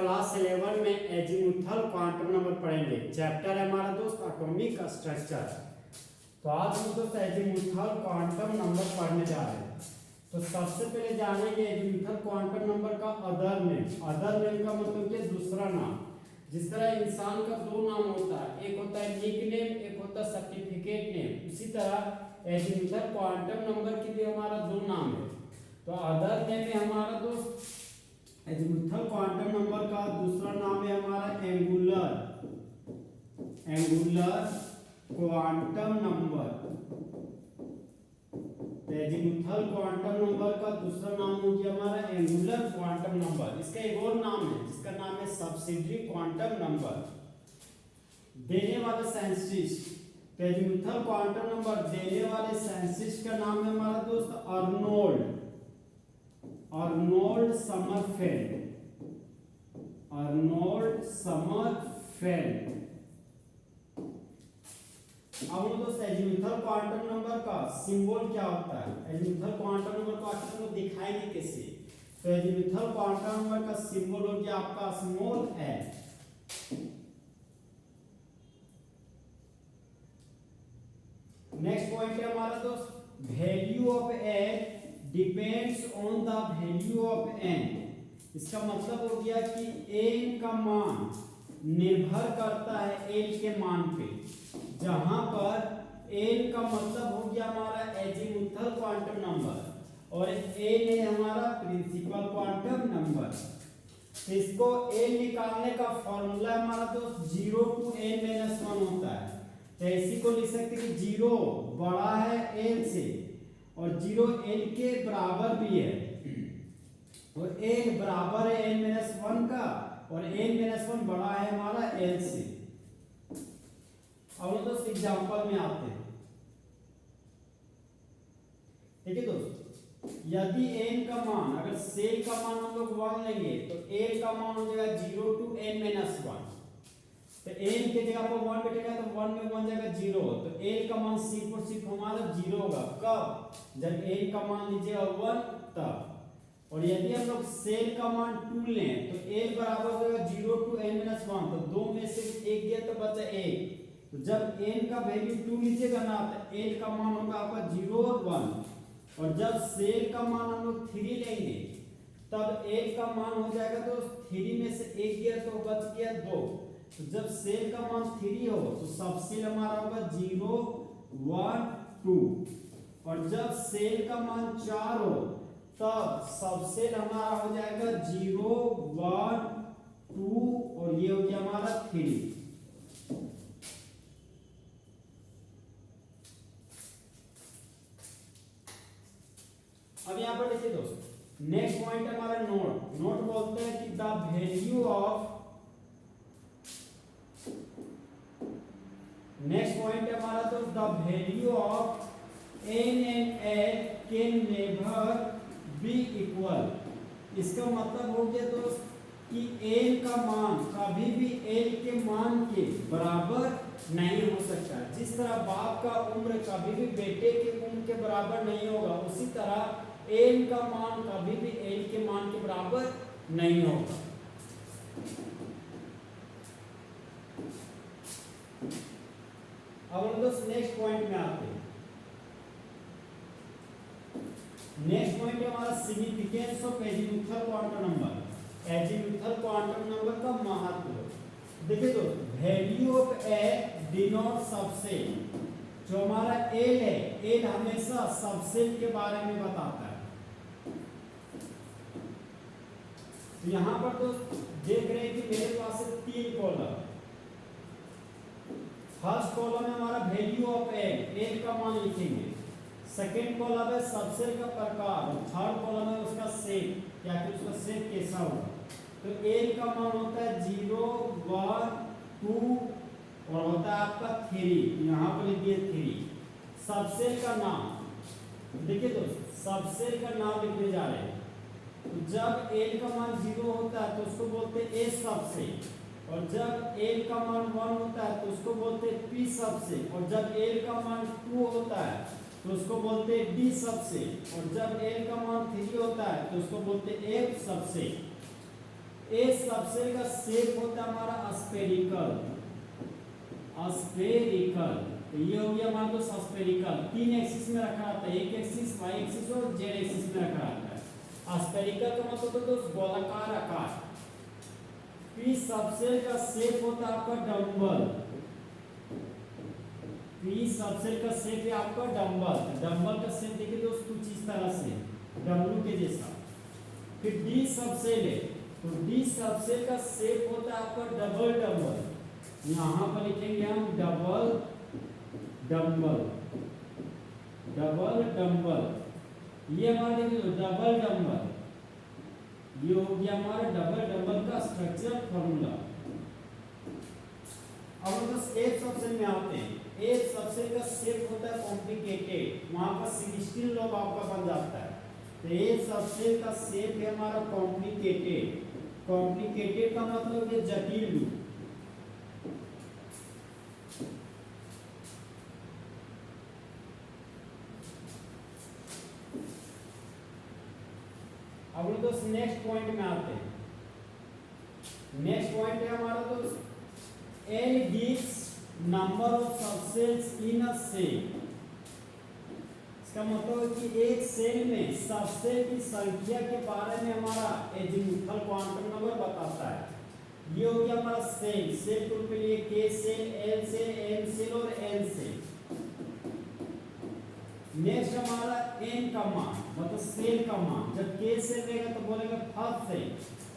Class 11 में azimuthal quantum number पढ़ेंगे। Chapter है हमारा दोस्त एटॉमिक स्ट्रक्चर। तो आज हम दोस्त एजीमुथल क्वांटम नंबर पढ़ने जा रहे हैं। तो सबसे पहले जानेंगे एजीमुथल क्वांटम नंबर का अदर नेम। अदर नेम का मतलब क्या, दूसरा नाम। जिस तरह इंसान का दो नाम होता है, एक होता है निक नेम, एक होता है सर्टिफिकेट नेम। इसी तरह एजीमुथल क्वांटम नंबर के भी हमारा दो नाम है। तो अदर नेम है हमारा दोस्त एजीमुथल क्वांटम नंबर का दूसरा नाम है हमारा angular quantum number. Azimuthal quantum number का दूसरा नाम हो गया हमारा एंगुलर क्वांटम नंबर। इसका एक और नाम है जिसका नाम है सब्सिडियरी क्वांटम नंबर। देने वाले साइंटिस्ट, एजीमुथल क्वांटम नंबर देने वाले साइंटिस्ट का नाम है हमारा दोस्त अर्नोल्ड समरफेल्ड। अब हम दोस्त एजीमुथल क्वांटम नंबर का सिंबल क्या होता है, एजीमुथल क्वांटम नंबर को आखिर में दिखाएंगे कैसे। तो एजीमुथल क्वांटम नंबर का सिंबल हो गया आपका स्मॉल एल। नेक्स्ट पॉइंट है हमारा दोस्त value of L depends on the value of N. इसका मतलब हो गया कि एन का मान निर्भर करता है एल के मान पे। जहां पर एन का मतलब हो गया हमारा एजीमुथल क्वांटम नंबर और एन है हमारा प्रिंसिपल क्वांटम नंबर। तो इसको एन निकालने का फॉर्मूला हमारा दोस्त 0 to n-1 होता है। तो इसी को लिख सकते कि 0 बड़ा है n से और 0 n के बराबर भी है। तो n बराबर है n-1 का और n-1 बड़ा है हमारा l से। अब दोस्त एग्जांपल में आते हैं। ठीक है दोस्त, यदि n का मान, अगर सेल का मान हम लोग 1 लेंगे तो l का मान हो जाएगा 0 to n-1। तो n की जगह पर 1 बैठेगा तो 1 में 1 जाएगा 0। तो l का मान सिर्फ और सिर्फ हमारा 0 होगा। कब? जब l का मान लीजिएगा 1 तब। और यदि हम लोग सेल का मान 2 लें तो l बराबर होगा 0 to n-1। तो 2 में से 1 गया तो बचा 1। तो जब n का वैल्यू 2 लीजिएगा ना तो l का मान होगा आपका 0 और 1। और जब सेल का मान हम लोग 3 लेंगे तब l का मान हो जाएगा तो 3 में से 1 गया तो बच गया 2। तो जब सेल का मान 3 हो तो सबसेल हमारा होगा 0 1 2। और जब सेल का मान 4 हो तब सबसेल हमारा हो जाएगा 0 1 2 और ये हो गया हमारा 3। अब यहां पर देखिए दोस्त, नेक्स्ट पॉइंट हमारा नोट बोलते हैं कि the value of, next point है हमारा तो the value of n and l can never be equal. इसका मतलब हो गया दोस्त कि n का मान कभी भी l के मान के बराबर नहीं हो सकता। जिस तरह बाप का उम्र कभी भी बेटे के उम्र के बराबर नहीं होगा, उसी तरह n का मान कभी भी l के मान के बराबर नहीं होगा। अब हम दोस्त नेक्स्ट पॉइंट में आते हैं। नेक्स्ट पॉइंट है हमारा significance of azimuthal quantum number. Azimuthal quantum number का महत्व देखिए दोस्त, value of A denote subshell. जो हमारा एल है, एल हमेशा सबसेल के बारे में बताता है। तो यहां पर दोस्त देख रहे हैं कि मेरे पास 3 कॉलम। फर्स्ट कॉलम है हमारा वैल्यू ऑफ एल का मान लिखेंगे। सेकेंड कॉलम है सबसेल का प्रकार और थर्ड कॉलम है उसका सेट, या फिर उसका सेट कैसा होगा। तो एल का मान होता है 0 1 2 और होता है आपका 3। यहाँ पर लिख दिए 3। सबसेल का नाम देखिए दोस्त, सबसेल का नाम लिखने जा रहे हैं। तो जब एल का मान 0 होता है तो उसको बोलते हैं ए सबसेल। और जब l का मान 1 होता है तो उसको बोलते हैं p सबसेल। और जब l का मान 2 होता है तो उसको बोलते हैं d सबसेल। और जब l का मान 3 होता है तो उसको बोलते हैं f सबसेल। ए सबसेल का शेप होता है हमारा स्फेरिकल, स्फेरिकल। तो ये हो गया हमारा दोस्त स्फेरिकल। 3 एक्सिस में रखा रहता है, एक एक्सिस वाई एक्सिस और जेड एक्सिस में रखा रहता है। स्फेरिकल का मतलब होता है दोस्त गोलाकार आकार। पी सबसेल का शेप होता है आपका डंबल, पी सबसेल का शेप है आपका डंबल। डंबल का शेप देखिए दोस्त कुछ इस तरह से डब्लू के जैसा। फिर डी सबसेल है, तो डी सबसेल का शेप होता है आपका डबल डंबल। यहाँ पर लिखेंगे हम डबल डंबल, डबल डंबल। ये हमारा देखिए डबल डंबल, ये हो गया हमारा डबल डंबल का स्ट्रक्चर फॉर्मूला। अब बस एक सबसेल में आते हैं। एक सबसेल का शेप होता है कॉम्प्लिकेटेड, वहां पर 16 लोब आपका बन जाता है। तो एक सबसेल का शेप है हमारा कॉम्प्लिकेटेड। कॉम्प्लिकेटेड का मतलब है जटिल रूप। अब दोस्त नेक्स्ट पॉइंट में आते हैं। नेक्स्ट पॉइंट है हमारा दोस्त L gives number of subsets in a cell। इसका मतलब है कि एक सेल में सबसेट की संख्या के बारे में हमारा एजीमुथल क्वांटम नंबर बताता है। ये हो गया हमारा सेल। सेल ग्रुप के लिए K shell, L shell, M shell और N सेल। नेक्स्ट हमारा n का मान मतलब सेल का मान। जब K सेल रहेगा तो बोलेगा फर्स्ट सेल,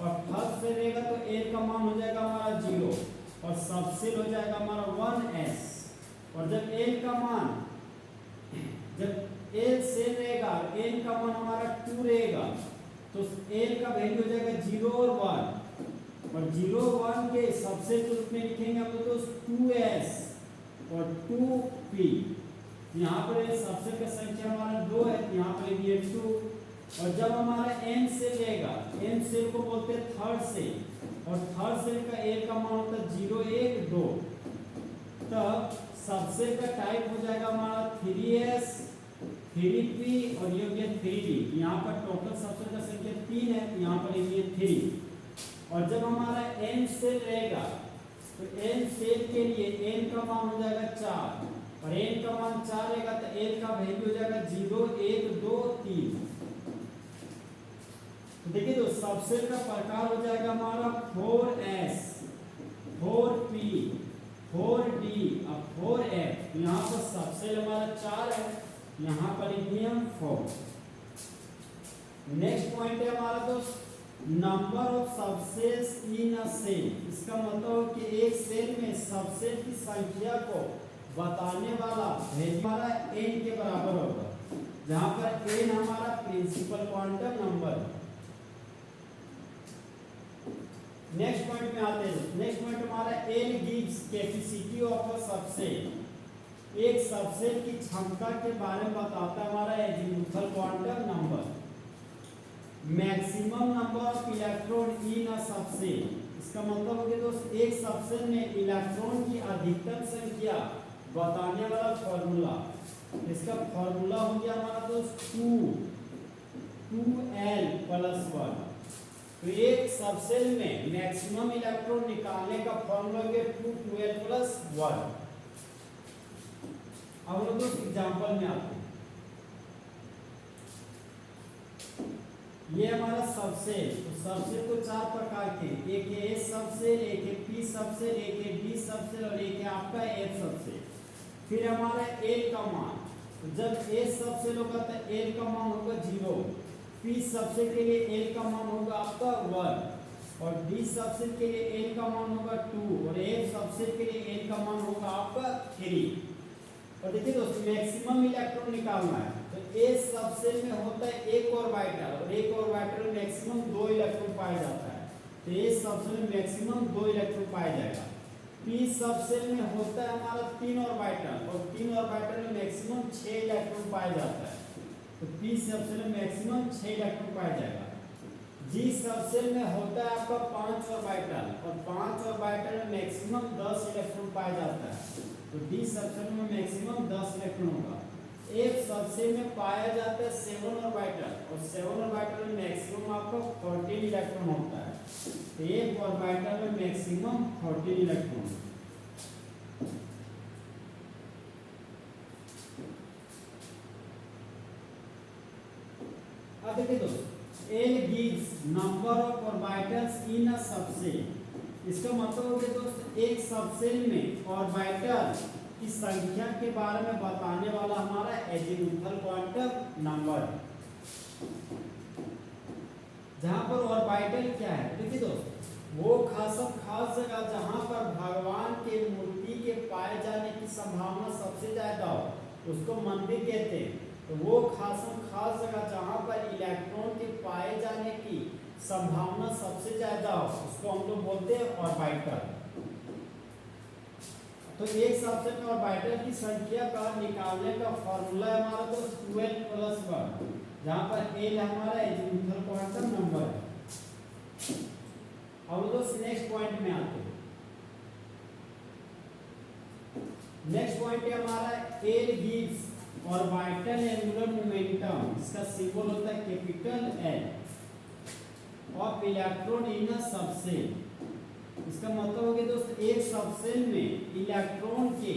और फर्स्ट सेल रहेगा तो n का मान हो जाएगा हमारा 0 और सबसेल हो जाएगा हमारा 1s। और जब n का मान, जब L सेल रहेगा n का मान हमारा 2 रहेगा तो L का वैल्यू हो जाएगा 0 और 1, और 0 1 के सबसेल के रूप में लिखेंगे हम लोग तो 2s और 2p। यहाँ पर सबसेल का संख्या हमारा 2 है, यहाँ पर भी 2। और जब हमारा n सेल रहेगा, n सेल को बोलते हैं थर्ड सेल, और थर्ड सेल का L का मान होता है 0 1 2। तब सबसेल का टाइप हो जाएगा हमारा 3s 3p और ये हो गया 3d। यहाँ पर टोटल सबसेल का संख्या 3 है, यहाँ पर ये 3। और जब हमारा n सेल रहेगा तो n सेल के लिए n का मान हो जाएगा 4, और n का मान 4 रहेगा तो l का वैल्यू हो जाएगा 0 1 2 3। तो देखिए तो सबसेल का प्रकार हो जाएगा हमारा 4s 4p 4d और 4f। यहाँ पर सबसेल हमारा 4 है, यहाँ पर हम 4। नेक्स्ट पॉइंट है हमारा दोस्त number of subshells in a shell. इसका मतलब है कि एक सेल में सबसेल की संख्या को बताने वाला हमारा n के बराबर होगा, जहां पर n हमारा प्रिंसिपल क्वांटम नंबर है। नेक्स्ट पॉइंट में आते हैं। नेक्स्ट पॉइंट हमारा L gives capacity of a subshell. एक सबसेल की क्षमता के बारे में बताता है हमारा azimuthal quantum number. Maximum number of electron in a subshell. इसका मतलब है कि दोस्त एक सबसेल में इलेक्ट्रॉन की अधिकतम संख्या बताने वाला फॉर्मूला। इसका फॉर्मूला हो गया हमारा दोस्त 2l + 1। तो एक सबसेल में मैक्सिमम इलेक्ट्रॉन निकालने का फॉर्मूला है 2l + 1। अब हम दोस्त एग्जांपल में आते हैं। ये हमारा सबसेल। तो सबसेल तो 4 प्रकार के, एक है S सबसेल, एक है P सबसेल, एक है D सबसेल और एक है आपका F सबसेल। फिर हमारा L का मान, तो जब S सबसेल होगा तो L का मान होगा 0, P सबसेल के लिए L का मान होगा आपका 1, और D सबसेल के लिए L का मान होगा 2, और F सबसेल के लिए L का मान होगा आपका 3। और देखिए दोस्तों मैक्सिमम इलेक्ट्रॉन निकालना है तो S सबसेल में होता है एक ऑर्बिटल, और एक ऑर्बिटल में मैक्सिमम 2 इलेक्ट्रॉन पाया जाता है। तो S सबसेल में मैक्सिमम 2 इलेक्ट्रॉन पाया जाएगा। P सबसेल में होता है हमारा 3 ऑर्बिटल, और 3 ऑर्बिटल में मैक्सिमम 6 इलेक्ट्रॉन पाया जाता है। तो P सबसेल में मैक्सिमम 6 इलेक्ट्रॉन पाया जाएगा। G सबसेल में होता है आपका 5 ऑर्बिटल, और 5 ऑर्बिटल में मैक्सिमम 10 इलेक्ट्रॉन पाया जाता है। तो D सबसेल में मैक्सिमम 10 इलेक्ट्रॉन होगा। F सबसेल में पाया जाता है 7 ऑर्बिटल, और 7 ऑर्बिटल में मैक्सिमम आपका 14 इलेक्ट्रॉन होता है। तो एक ऑर्बिटल में मैक्सिमम 14 इलेक्ट्रॉन। अब देखिए दोस्तों, L gives number of orbitals in a subset। इसका मतलब हो गया दोस्त, एक सबसेल में ऑर्बिटल की संख्या के बारे में बताने वाला हमारा एजीमुथल क्वांटम नंबर है। जहां पर ऑर्बिटल क्या है, देखिए दोस्त, वो खास जगह जहां पर भगवान के मूर्ति के पाए जाने की संभावना सबसे ज्यादा हो, उसको मंदिर कहते हैं। तो वो खास जगह जहां पर इलेक्ट्रॉन के पाए जाने की संभावना सबसे ज्यादा हो, उसको हम लोग बोलते हैं ऑर्बिटल। तो एक सबसेट में ऑर्बिटल की संख्या का निकालने का फॉर्मूला है हमारा दोस्त 12 + 1, जहां पर L हमारा एजीमुथल क्वांटम नंबर है। अब दोस्त नेक्स्ट पॉइंट में आते हैं। नेक्स्ट पॉइंट है हमारा L gives orbital angular momentum, जिसका सिंबल होता है capital L, of electron in a subshell. इसका मतलब हो गया दोस्त, एक सबसेल में इलेक्ट्रॉन के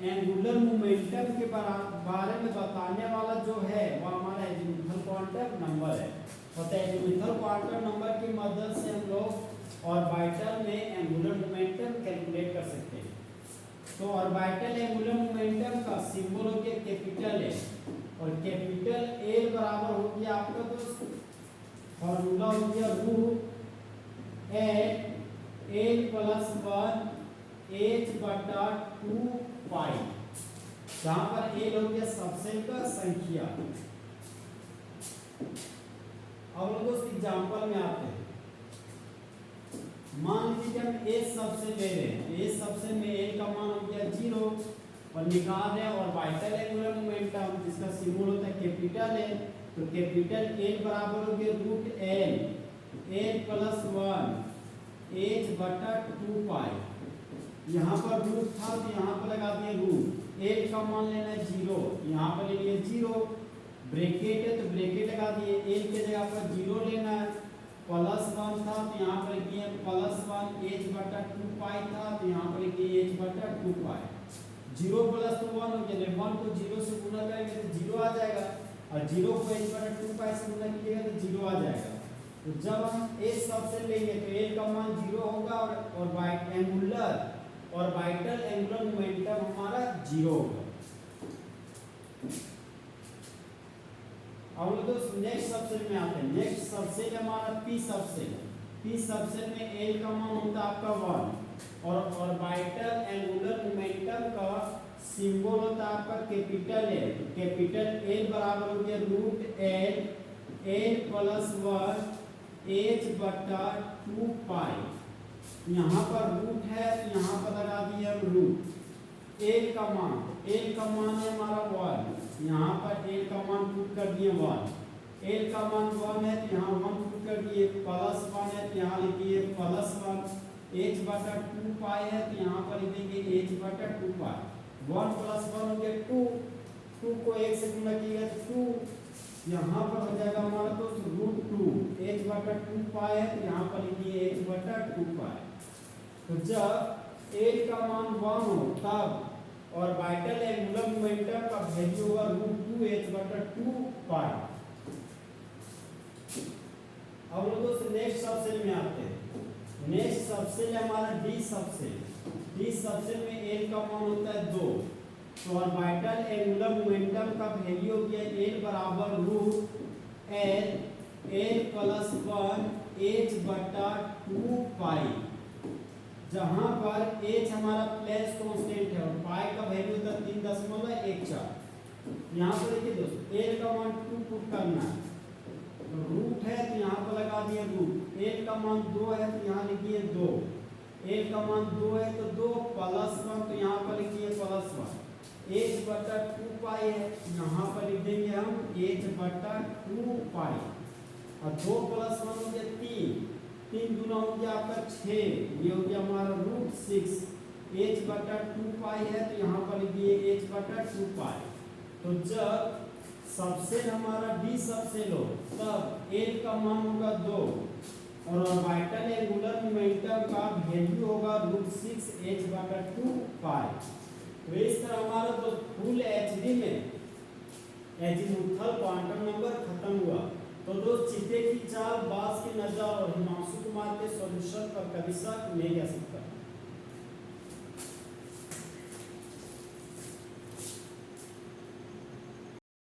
एंगुलर मोमेंटम के बारे में बताने वाला जो है वो हमारा एजीमुथल क्वांटम नंबर है। तो एजीमुथल क्वांटम नंबर की मदद से हम लोग ऑर्बिटल में एंगुलर मोमेंटम कैलकुलेट कर सकते हैं। तो ऑर्बिटल एंगुलर मोमेंटम का सिंबल हो गया कैपिटल L, और कैपिटल L बराबर हो गया आपका दोस्त, फॉर्मूला हो गया रूट L + 1 h/2 पाई, जहां पर L हो गया सबसेल का संख्या। अब दोस्त एग्जांपल में आते हैं। मान लीजिए कि हम A सबसेल ले रहे हैं, A सबसेल में L का मान हो गया 0 और निकाल रहे हैं ऑर्बिटल एंगुलर मोमेंटम, जिसका सिंबल होता है कैपिटल L। तो कैपिटल L बराबर हो गया रूट L + 1 h/2 पाई। यहाँ पर रूट था तो यहाँ पर लगा दिए रूट। L का मान लेना है 0, यहाँ पर ले लिए 0, ब्रैकेट है तो ब्रैकेट लगा दिए। L के जगह पर 0 लेना है, +1 था तो यहाँ पर किए +1 h/2 पाई था तो यहाँ पर किए h/2 पाई। 0 + 1 हो गया, 1 को 0 से गुना करेंगे तो 0 आ जाएगा, और 0 को h/2 पाई से गुना कीजिएगा तो 0 आ जाएगा। तो जब हम A सबसेल लेंगे तो L का मान 0 होगा और ऑर्बिटल एंगुलर मोमेंटम हमारा 0 होगा। अब दोस्त नेक्स्ट सबसेल में आते हैं। नेक्स्ट सबसेल हमारा P सबसेल। P सबसेल में L का मान होता है आपका 1 और ऑर्बिटल एंगुलर मोमेंटम का सिंबल होता है आपका कैपिटल L। कैपिटल L बराबर हो गया रूट L + 1 h/2 पाई। यहाँ पर रूट है तो यहाँ पर लगा दिया रूट। L का मान है हमारा 1, यहाँ पर L का मान पुट कर दिए 1। L का मान 1 है तो यहाँ 1 पुट कर दिए, +1 है तो यहाँ लिखिए +1, h/2 पाई है तो यहाँ पर लिखेंगे h/2 पाई। 1 + 1 हो गया 2, 2 को 1 से गुणा किया तो 2, यहाँ पर हो जाएगा हमारा तो √2, h/2 पाई है तो यहाँ पर लिखिए h/2 पाई। तो जब L का मान 1 हो तब ऑर्बिटल एंगुलर मोमेंटम का वैल्यू होगा √2 h/2 पाई। अब लोग दोस्तों नेक्स्ट सबसेल में आते हैं। नेक्स्ट सबसेल हमारा D सबसेल। D सबसेल में L का मान होता है 2, तो ऑर्बिटल एंगुलर मोमेंटम का वैल्यू हो गया L बराबर रूट L + 1 h/2 पाई, जहां पर h हमारा प्लेस कांस्टेंट है और पाई का वैल्यू होता है 3.14। यहाँ पर देखिए दोस्तों L का मान 2 पुट करना है, तो रूट है तो यहाँ पर लगा दिए रूट। L का मान 2 है तो यहाँ लिखिए 2, L का मान 2 है तो 2 +1 तो यहाँ पर लिखिए +1, h/2 पाई है यहाँ पर लिख देंगे हम h/2 पाई, और 2 + 1 हो गया 3, 3 दूना हो गया आपका 6, ये हो गया हमारा √6, h/2 पाई है तो यहाँ पर लिखिए h/2 पाई। तो जब सबसे हमारा डी सबसे लो, तब एल का मान होगा 2 और ऑर्बिटल एंगुलर मोमेंटम का वैल्यू होगा √6h/2 पाई। तो इस तरह हमारा जो फुल एचडी में एजीमुथल क्वांटम नंबर खत्म हुआ। तो दोस्त चीते की चाल, बास की नजर और हिमांशु कुमार के सॉल्यूशन पर कभी शक नहीं जा सकता।